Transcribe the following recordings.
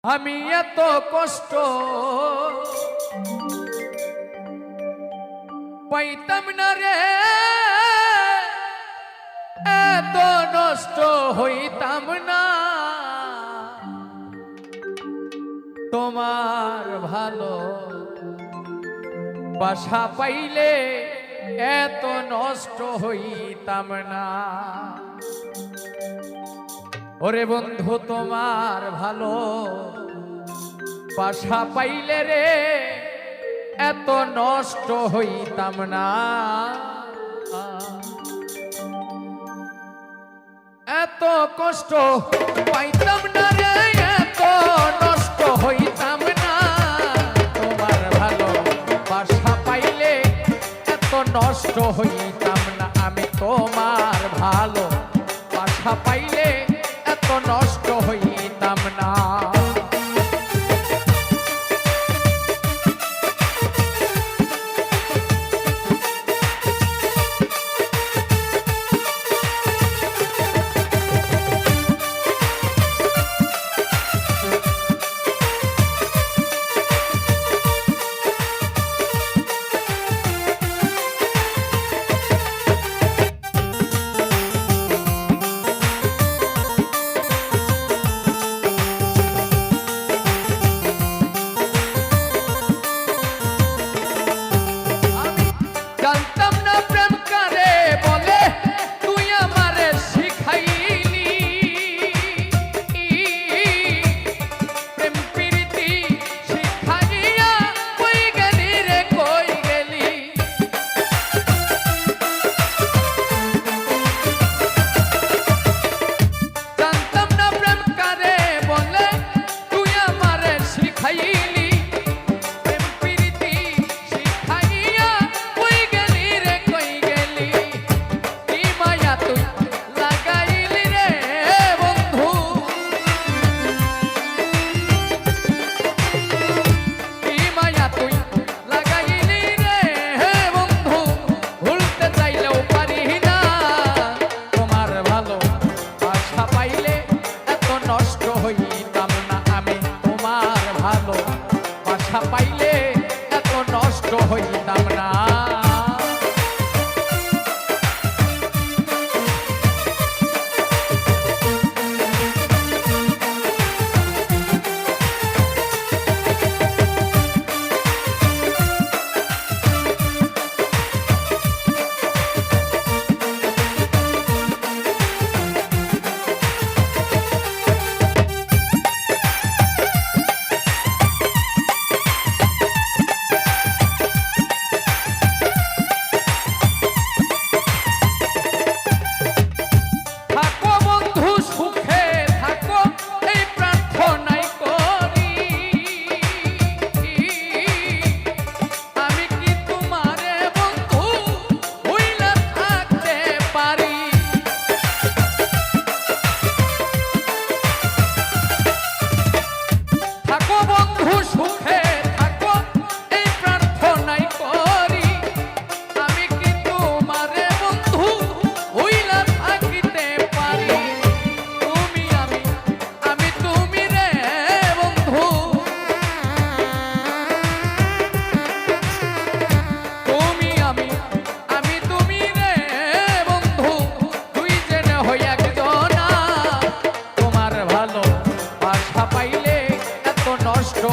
আমি এত কষ্ট পাইতাম না রে, এত নষ্ট হইতাম না। তোমার ভালো বাসা পাইলে এত নষ্ট হইতাম না। ওরে বন্ধু, তোমার ভালো বাসা পাইলে রে এত নষ্ট হইতাম না। এত কষ্ট পাইতাম না রে, এত নষ্ট হইতাম না। তোমার ভালো বাসা পাইলে এত নষ্ট হইতাম না। আমি তোমার ভালো বাসা পাইলে এত নষ্ট হইতাম না। পাইলে এত নষ্ট হইতাম না।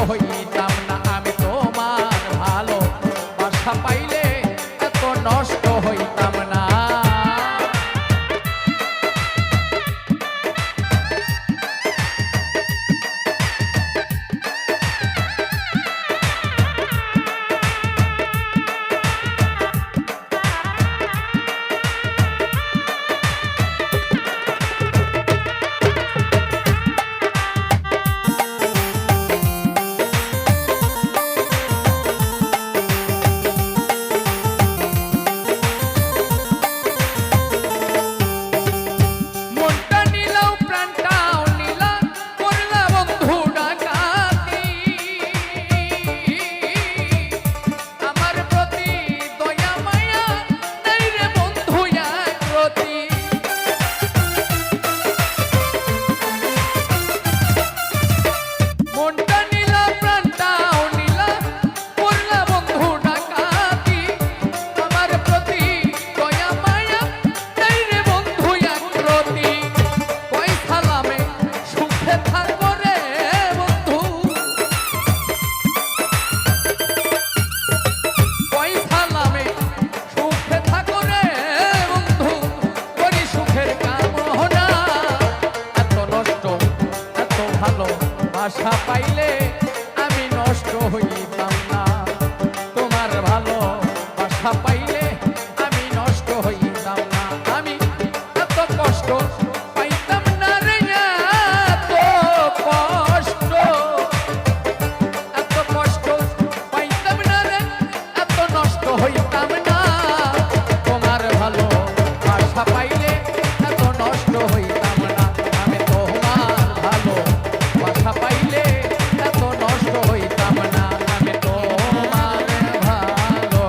হইতাম না। আমি তোমার ভালো বাসা পাইলে এত নষ্ট হইতাম না। বাসা পাইলে আমি নষ্ট হইতাম না তোমার ভালো বাসা পাইলে আমি নষ্ট হইতাম না আমি এত কষ্ট পাইতাম না রে এত কষ্ট পাইতাম না রে এত নষ্ট হইতাম না তোমার ভালো বাসা পাইলে এত নষ্ট হইতাম না আমি তোমার ভালো বাসা পাইলে এত নষ্ট হইতাম না আমি তোমার ভালো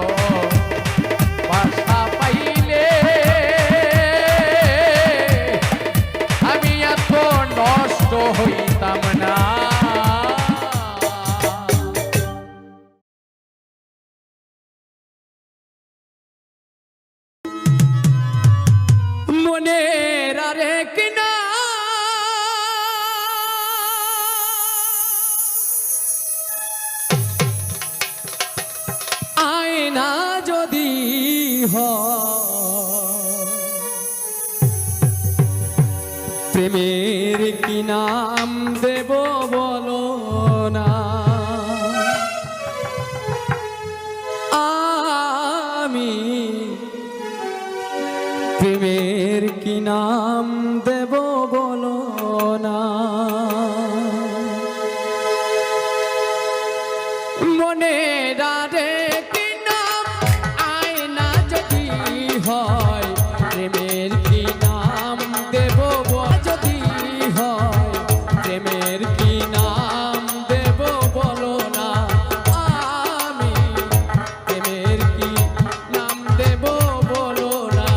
বাসা পাইলে আমি এত নষ্ট হইতাম না মনের আরেক না আয়না যদি প্রেমের কি নাম দেব বলো না আমি প্রেমের কি নাম দেব বলো না মনে ডারে কি নাম আয়না যদি হয় প্রেমের কি নাম দেব যদি হয় প্রেমের কি নাম দেব বলো না আমি প্রেমের কি নাম দেব বলো না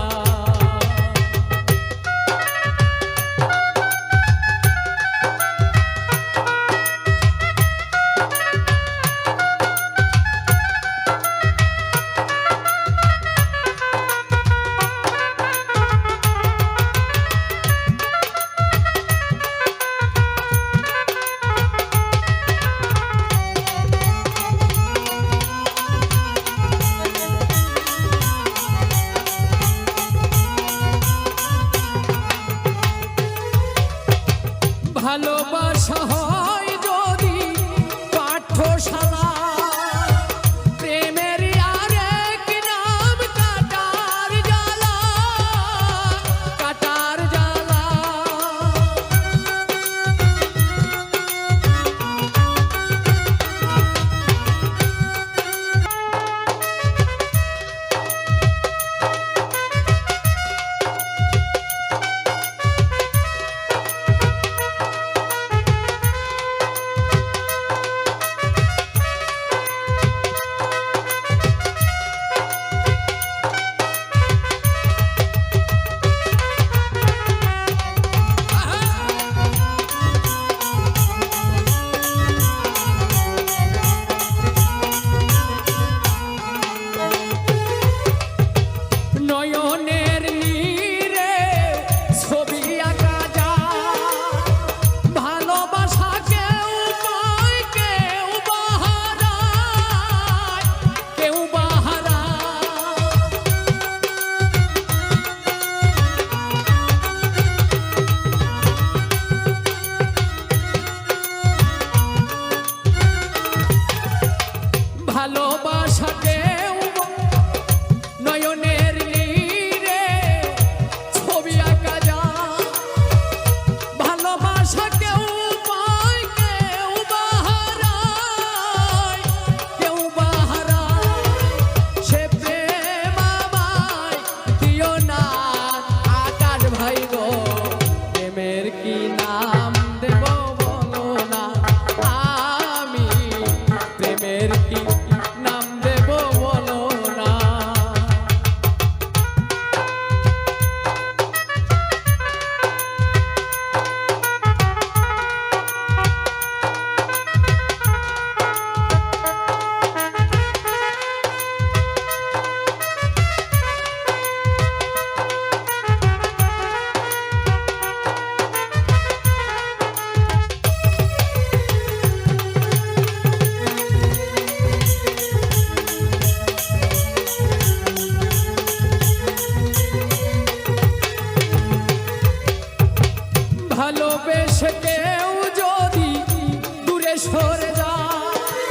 সরে যায়।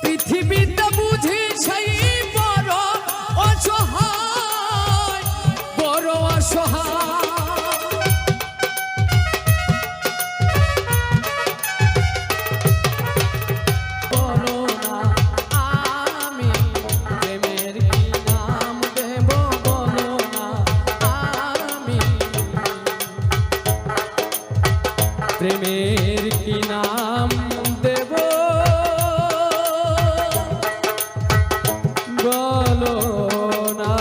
পৃথিবীতে বুঝি সেই বড় অসহায়, বড় অসহায়। প্রেমের কি নাম দেব বলো না।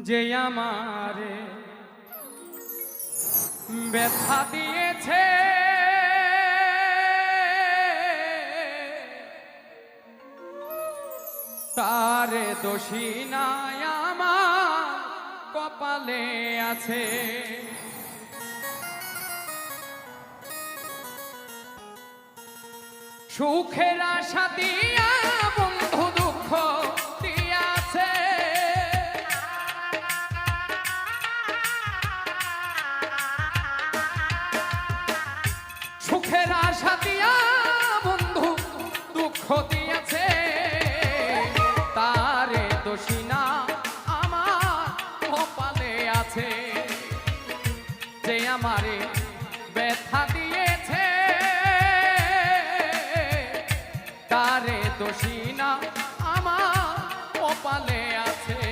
যে আমারে ব্যথা দিয়েছে তারে দোষী নাই আমার কপালে আছে। সুখের আশা দিয়া বন্ধু দুঃখ দিয়াছে। সুখের আশা দিয়া বন্ধু দুঃখ দিয়াছে। তারে দোষী না আমার কপালে আছে। যে আমারে ব্যথা দিয়েছে তারে দোষী না আমার কপালে আছে।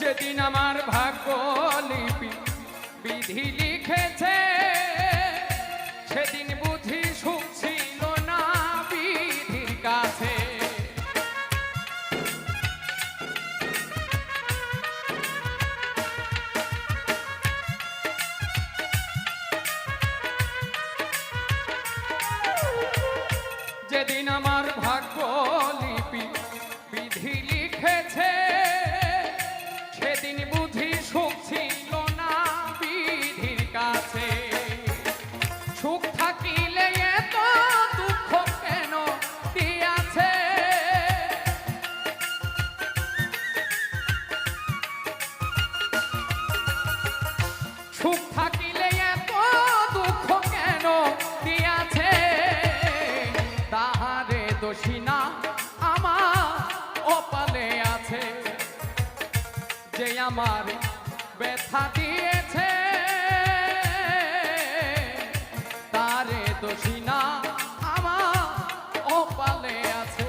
যেদিন আমার ভাগ্য লিপি বিধি লিখেছে সেদিন বুঝি সুখ ছিল না বিধির কাছে। যেদিন আমার ভাগ্য লিপি বিধি লিখেছে সেদিন বুঝি সুখ ছিল না বিধির কাছে। সুখ থাকিলে এত দুঃখ কেন দিয়াছে। সুখ থাকিলে এত দুঃখ কেন দিয়াছে। তাহারে দোষী না আমার কপালে আছে। যে আমার ব্যথা দিয়েছে তারে দোষী না আমার কপালে আছে।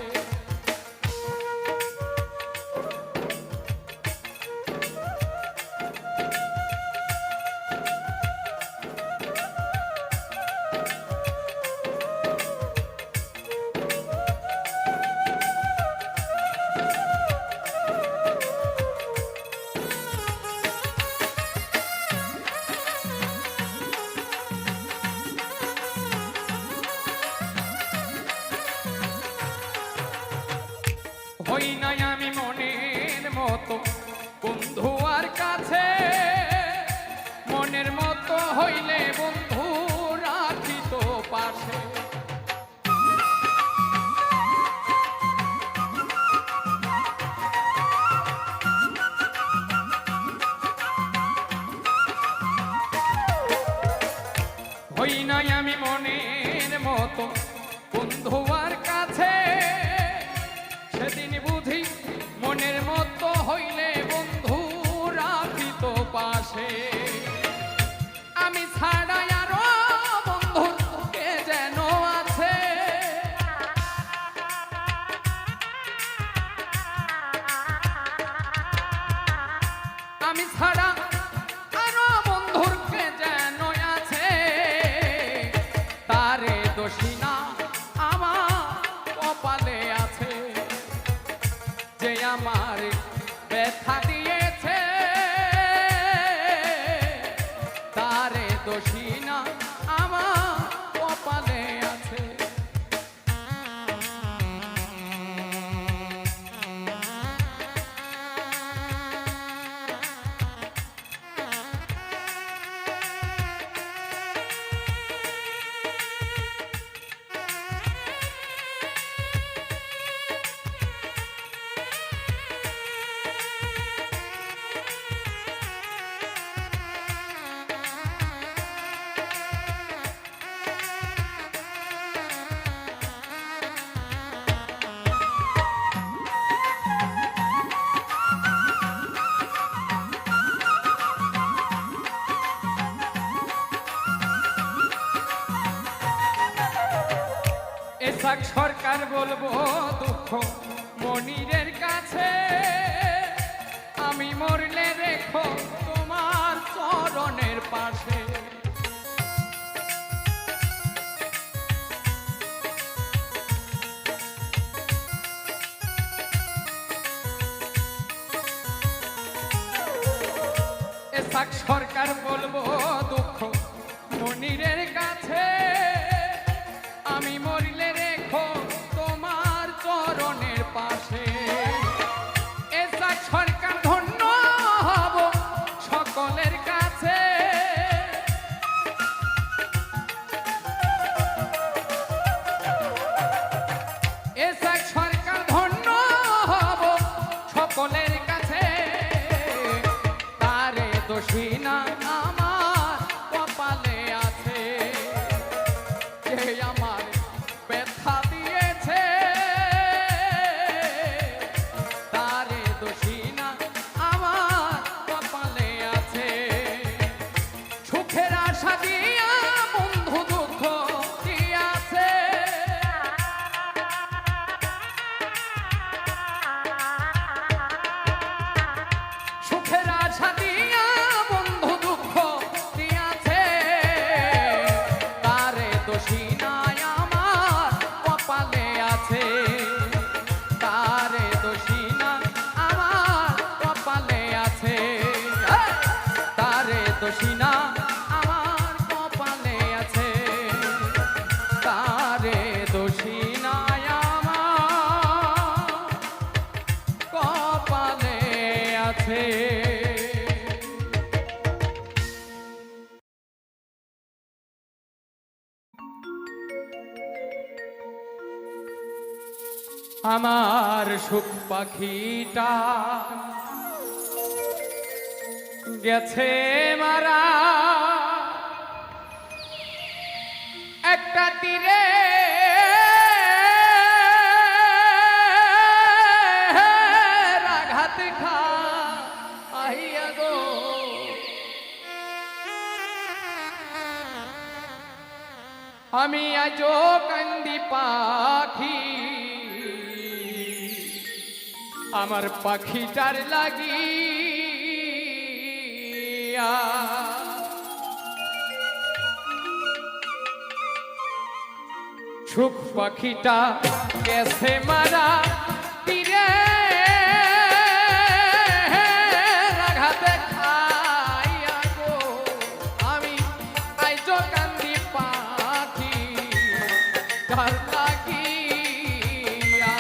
হই নাই আমি মনের মতো বন্ধু আর কাছে। মনের মতো হইলে বন্ধু রাখিত পাশে। হই নাই আমি মনের মতো বন্ধু আর কাছে। সেদিন বুঝি মনের মতো হইলে বন্ধু রাখিত পাশে। আমি ছাড়া আরো বন্ধু কে যেন আছে। আমি ছাড়া আরো বন্ধুর কে যেন দোষী না আমার কপালে আছে। এসাক সরকার বলবো দুঃখ মনিরের কাছে, আমি মরলে রেখো তোমার চরণের পাশে। এসাক সরকার বলবো দুঃখ মনিরের কাছে, আমি মরিলে রেখো তোমার চরণের পাশে। এসাক সরকার ধন্য হব সকলের কাছে, এসাক সরকার ধন্য হব সকলের কাছে। তারে দোষী না আমার কপালে আছে, যে আমার ব্যথা দিয়েছে তারে দোষী না আমার কপালে আছে। সুখের আশা দিয়া বন্ধু দুঃখ দিয়াছে, সুখের আশা দিয়া বন্ধু দুঃখ দিয়াছে। তারে দোষী না আমার কপালে আছে, তারে দোষী না আমার কপালে আছে, তারে দোষী না আমার কপালে আছে, তারে দোষী না আমার কপালে আছে। আমার সুখ পাখিটা গেছে মারা, একটা তীরে আঘাত খাইয়া গো। আমি আজো কান্দি পাখি, আমার পাখিটার লাগিয়া। সুখ পাখিটা গেছে মারা, তীরে আঘাতে খাইয়া গো। আমি আইজো কান্দি পাখি তার লাগিয়া,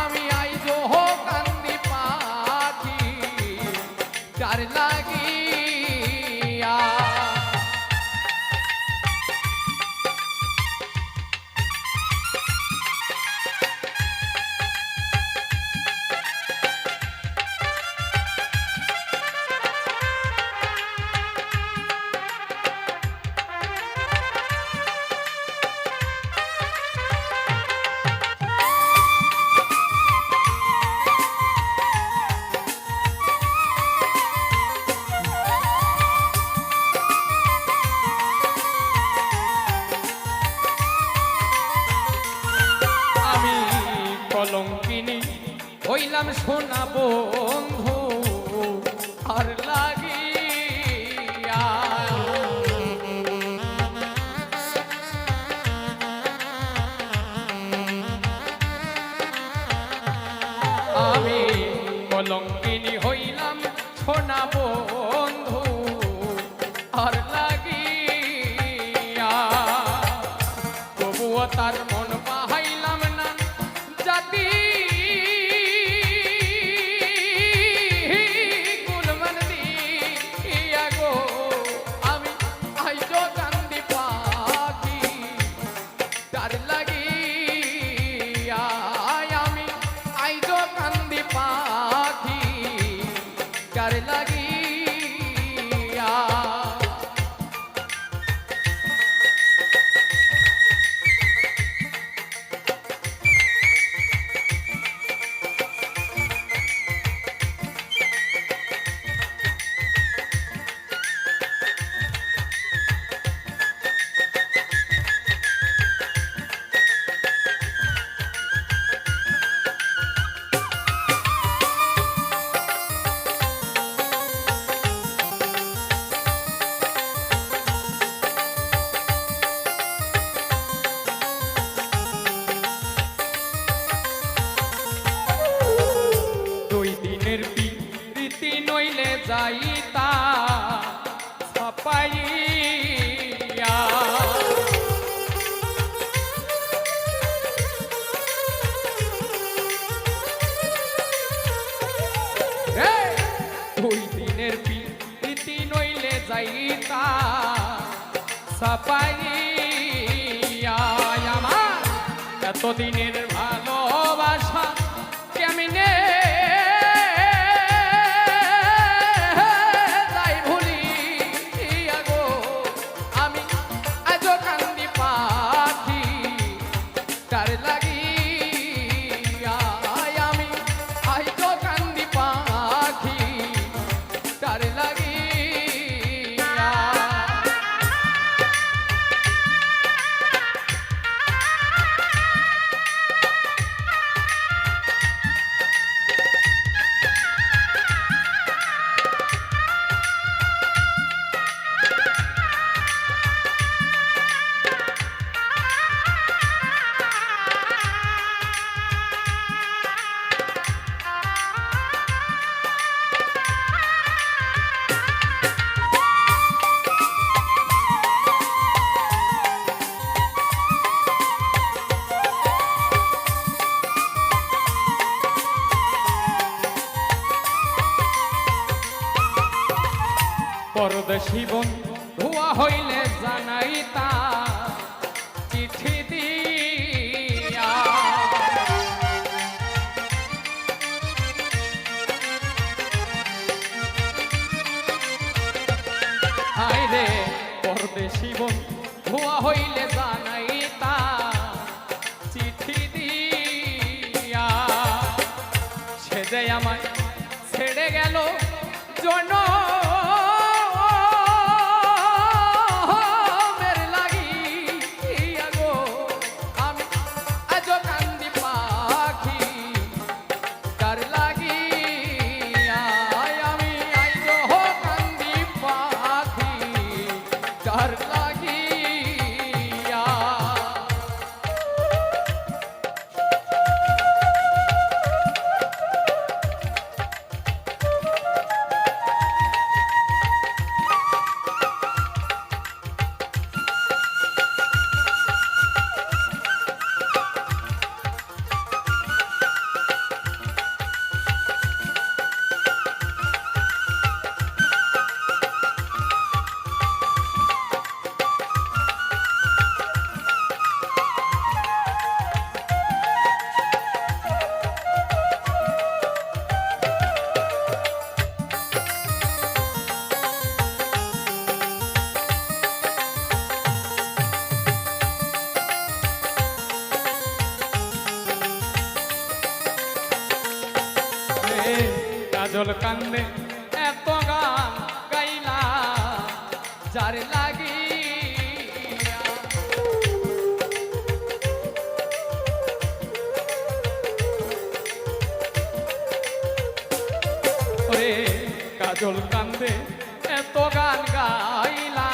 আমি আইজো কান্দি পাখি তার লাগিয়া। কলঙ্কিনী হইলাম সোনা বন্ধু আর লাগিয়া। আমি কলঙ্কিনী হইলাম সোনা বন্ধু আর লাগিয়া। তার মন পাহাইলাম না জাতি কুলমান দিয়া গো আমি আইজো কান্দি পাখি তার লাগিয়া আমি আইজো কান্দি পাখি তার লাগিয়া প্রীতি নইলে যাইতা ছাপাইয়া দুই দিনের প্রীতি নইলে যাইতা ছাপাইয়া আমার এতদিনের ভালোবাসা কেমনে পরদেশী বন্ধুয়া হইলে জানাইতা চিঠি দিয়া হায়রে পরদেশী বন্ধুয়া হইলে জানাইতা চিঠি দিয়া সে যে আমায় ছেড়ে গেল জন কাজল কান্দে এত গান গাইলা যার লাগিয়া ওরে কাজল কান্দে এত গান গাইলা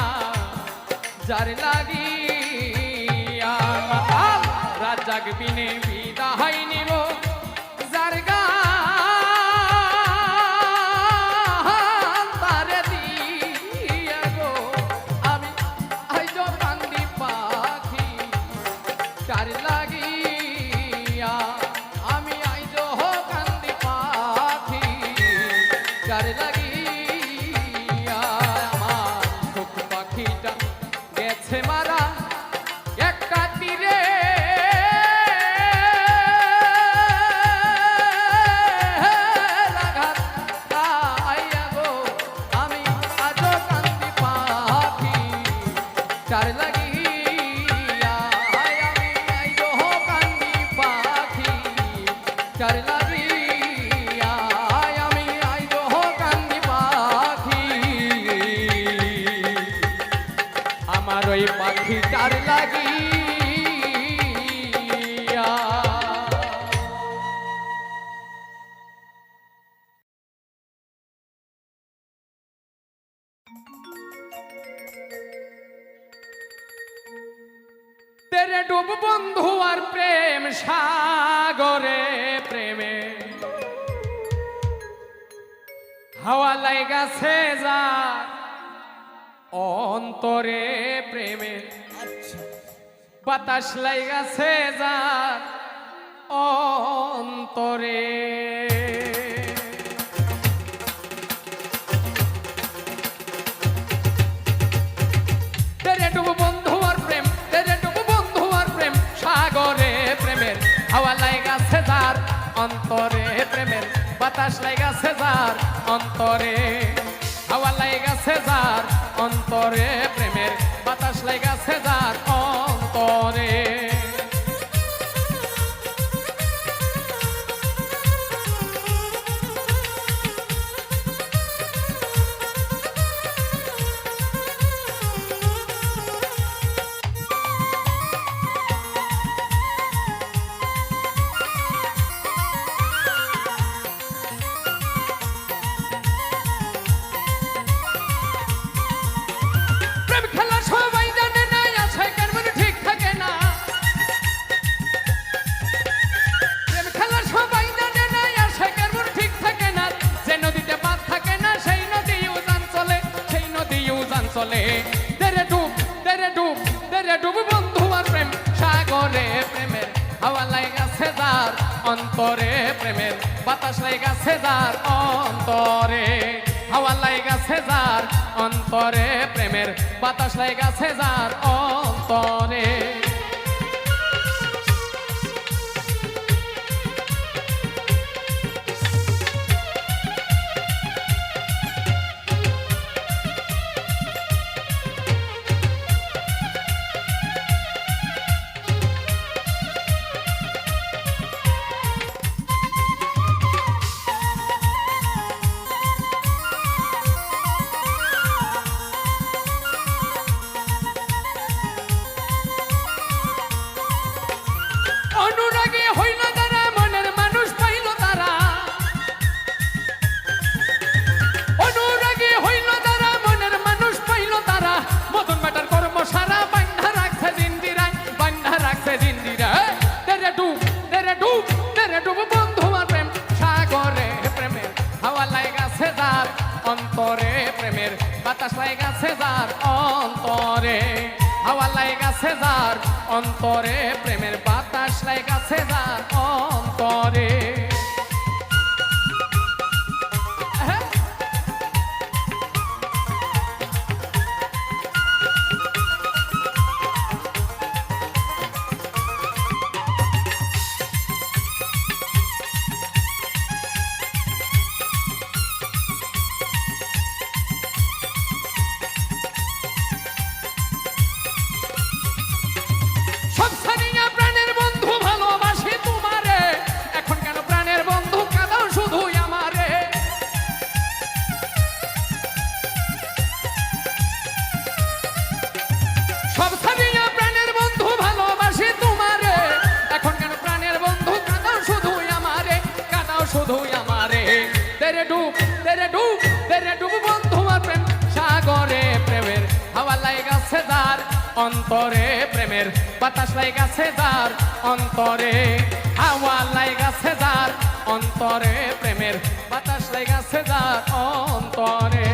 যার লাগিয়া রাজাক বিনে বিদায় নিব যার গা গেছে মারা একটা তীরে লাগাত আইয়া গো আমি আজও কান্দি পাখি চার লাগিয়া আমি আইজো কান্দি পাখি চার লাগিয়া আমি আইজো কান্দি পাখি আমার ওই পাখি চার লাগিয়া তেরে ডুব বন্ধু আর প্রেম সাগরে প্রেমে হাওয়া লাইগাছে যা অন্তরে প্রেমে বাতাস লাইগাছে যা অন্তরে তেরে ডুব বন্ধু আর প্রেম তেরে ডুব বন্ধু আর প্রেম সাগরে প্রেমের হাওয়া লাইগাছে যার অন্তরে প্রেমের বাতাস লাইগাছে যার অন্তরে হাওয়া লাইগাছে যার অন্তরে প্রেমের বাতাস লাইগাছে যার অন্তরে চলে তেরে ডুব বন্ধু আর প্রেম সাগরে প্রেমের হাওয়া লাইগাছে যার অন্তরে প্রেমের বাতাস লাইগাছে যার অন্তরে হাওয়া লাইগাছে যার অন্তরে প্রেমের বাতাস লাইগাছে যার অন্তরে অনুরাগী হইল তারা মনের মানুষ পাইল তারা অনুরাগী হইল তারা মনের মানুষ পাইল তারা মদন বেটার কর্ম সারা বান্ধা রাখছে জিন্দিরায় বান্ধা রাখছে জিন্দিরায় তেরে ডুব বন্ধু আর প্রেম সাগরে প্রেমের হাওয়া লাইগাছে যার অন্তরে প্রেমের বাতাস লাইগাছে যার অন্তরে হাওয়া লাইগাছে যার অন্তরে প্রেমের বাতাস লাইগাছে যার অন্তরে সব ছাড়িয়া প্রাণের বন্ধু ভালোবাসি তোমারে এখন কেন প্রাণের বন্ধু কাঁদাও শুধুই আমারে সব ছাড়িয়া প্রাণের বন্ধু ভালোবাসি তোমারে এখন কেন প্রাণের বন্ধু কাঁদাও শুধুই আমারে কাঁদাও শুধুই আমারে তেরে ডুব বন্ধু আর প্রেম সাগরে প্রেমের হাওয়া লাইগাছে যার অন্তরে প্রেমের বাতাস লাইগাছে যার অন্তরে হাওয়া লাইগাছে যার অন্তরে প্রেমের বাতাস লাইগাছে যার অন্তরে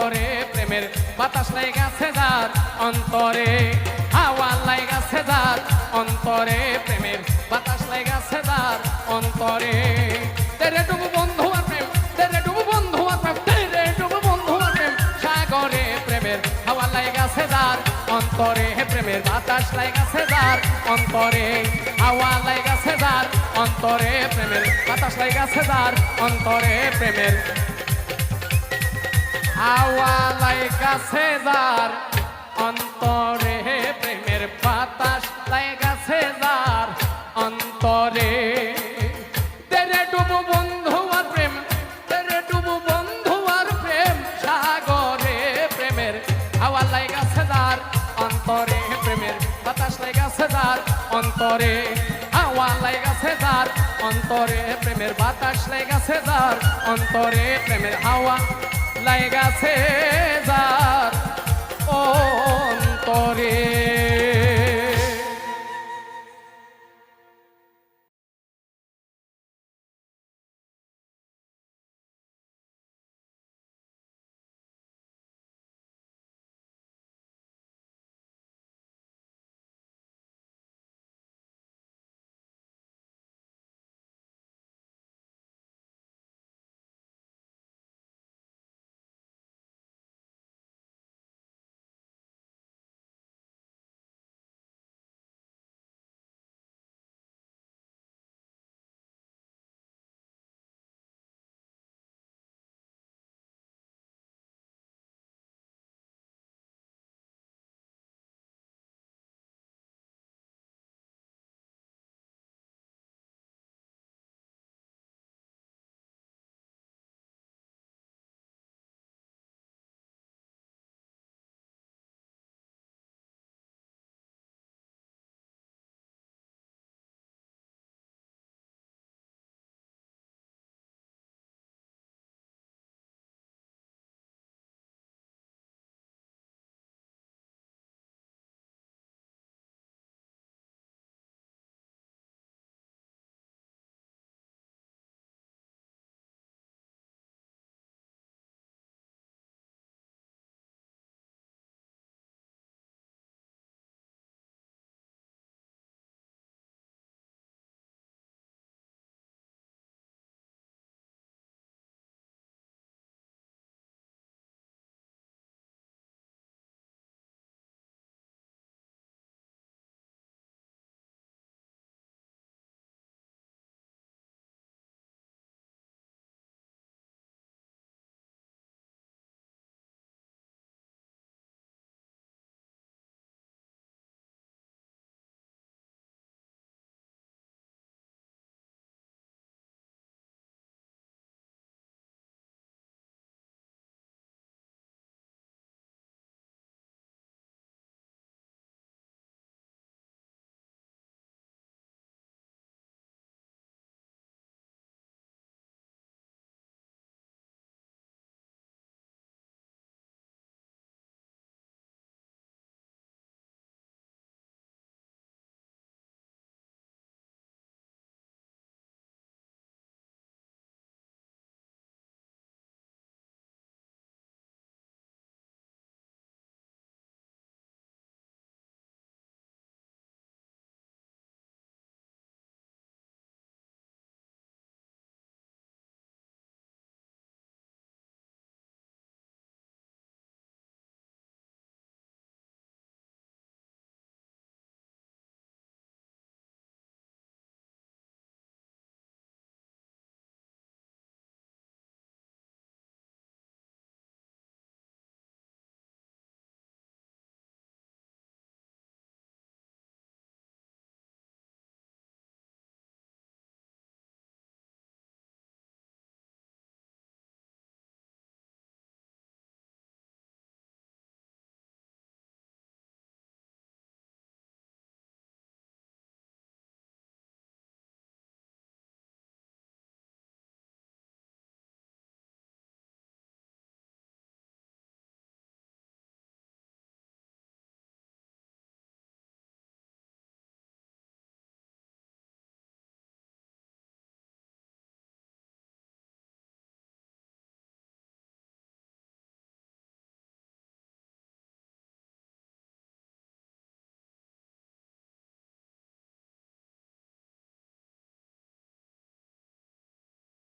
অন্তরে প্রেমের বাতাস লাগাছে যার অন্তরে হাওয়া লাগাছে যার অন্তরে প্রেমের বাতাস লাগাছে যার অন্তরে তেরে ডুবু বন্ধু আর প্রেম তেরে ডুবু বন্ধু আর প্রেম তেরে ডুবু বন্ধু আর প্রেম সাগরে প্রেমের হাওয়া লাগাছে যার অন্তরে প্রেমের বাতাস লাগাছে যার অন্তরে হাওয়া লাগাছে যার অন্তরে প্রেমের বাতাস লাগাছে যার অন্তরে প্রেমের হাওয়া লাগাছে যার অন্তরে প্রেমের বাতাস লাগাছে যার অন্তরে তেরে ডুবু বন্ধু আর প্রেম তেরে ডুবু বন্ধু আর প্রেম সাগরে প্রেমের হাওয়া লাগাছে যার অন্তরে প্রেমের বাতাস লাগাছে যার অন্তরে হাওয়া লাগাছে যার অন্তরে প্রেমের বাতাস লাগাছে যার অন্তরে প্রেমের হাওয়া লাগাছে যার অন্তরে